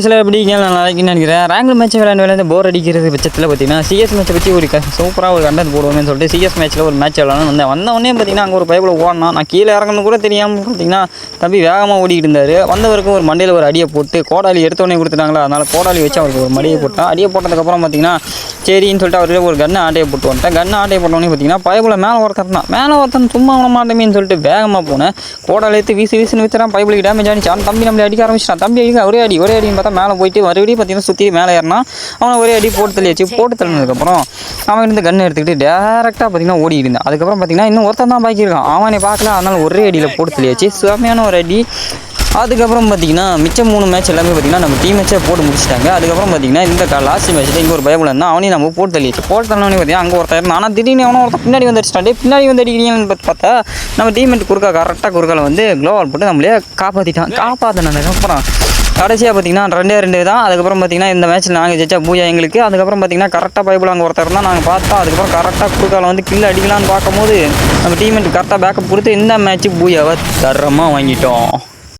சில எப்படிங்க நான் நாளைக்கு நினைக்கிறேன் ரேங்க் மேட்ச் விளையாண்டு போர் அடிக்கிறது பட்சத்தில் பார்த்தீங்கன்னா சிஎஸ் மேட்சை பற்றி ஒரு சூப்பராக ஒரு கண்டென்ட் போடுவோம்னு சொல்லிட்டு சிஎஸ் மேட்ச்சில் ஒரு மேட்ச் விளாடணும் வந்தவொடனே பார்த்தீங்கன்னா அங்கே ஒரு பைப்பில் ஓடணும். நான் கீழே இறங்கணும் கூட தெரியாமல் பார்த்தீங்கன்னா தம்பி வேகமாக ஓடிக்கிட்டு இருந்தார். வந்தவருக்கும் ஒரு மண்டையில் ஒரு அடியை போட்டு கோடாலி எடுத்தோடனே கொடுத்துட்டாங்களா, அதனால் கோடாலி வச்சு அவருக்கு ஒரு மடியை போட்டான். அடியை போட்டதுக்கப்புறம் பார்த்தீங்கன்னா சரின்னு சொல்லிட்டு அவர்கிட்ட ஒரு கண்ணை ஆட்டையை போட்டு வந்துட்டேன். கண்ணை ஆட்டையை போட்டோன்னே பார்த்தீங்கன்னா பைப்பில் மேலே ஒருத்தன் சும்மா விட மாட்டேமேன்னு சொல்லிட்டு வேகமாக போனேன். கோடாலி எடுத்து வீசுன்னு வச்சுறான். பைப்பில் டேமேஜ் ஆனிச்சான். தம்பி நம்மளை அடிக்க ஆரம்பிச்சிட்டான். தம்பி அடிக்க ஒரே அடின்னு பார்த்தா மேலே போயிட்டு மறுபடியும் பார்த்தீங்கன்னா சுற்றி மேலே ஏறினா அவனை ஒரே அடி போட்டு தள்ளினதுக்கப்புறம் அவன் இருந்து கண்ணை எடுத்துக்கிட்டு டேரெக்டாக பார்த்தீங்கன்னா ஓடிட்டு இருந்தான். அதுக்கப்புறம் பார்த்தீங்கன்னா இன்னும் ஒருத்தன் தான் பாக்கியிருக்கான். அவனை பார்க்கல, அதனால் ஒரே அடியில் போட்டு தள்ளியாச்சு. செமையான ஒரு அடி. அதுக்கப்புறம் பார்த்தீங்கன்னா மிச்சம் 3 மேட்ச் எல்லாமே பார்த்தீங்கன்னா நம்ம டீம் மேட்சே போட்டு முடிச்சிட்டாங்க. அதுக்கப்புறம் பார்த்தீங்கன்னா இந்த லாஸ்ட் மேட்ச்சில் இங்கே ஒரு பயபுல இருந்தால் அவனையும் நம்ம போட்டு தள்ளிச்சு. போட்டு தள்ளனே பார்த்தீங்கன்னா அங்கே ஒருத்தர் ஆனால் திடீர்னு ஒருத்தர் பின்னாடி வந்து அடிச்சிட்டாண்டே. பின்னாடி வந்து அடிக்கிறீங்கன்னு பார்த்தா நம்ம டீம்மேட் கரெக்டாக குறுக்கால வந்து க்ளோவால் போட்டு நம்மளே காப்பாற்றினதுக்கப்புறம் கடைசியாக பார்த்தீங்கன்னா 2-2 தான். அதுக்கப்புறம் பார்த்தீங்கன்னா இந்த மேட்ச்சில் நாங்கள் ஜெயிச்சா பூஜா எங்களுக்கு. அதுக்கப்புறம் பார்த்தீங்கன்னா கரெக்டாக பைப்பில் அங்கே ஒருத்தர் தான் நாங்கள் பார்த்தோம். அதுக்கப்புறம் கரெக்டாக குறுக்கால வந்து கில் அடிக்கலான்னு பார்க்கும்போது நம்ம டீம்மேட் கரெக்டாக பேக்கப் கொடுத்து இந்த மேட்ச்சு பூஜாவை தரமாக வாங்கிட்டோம்.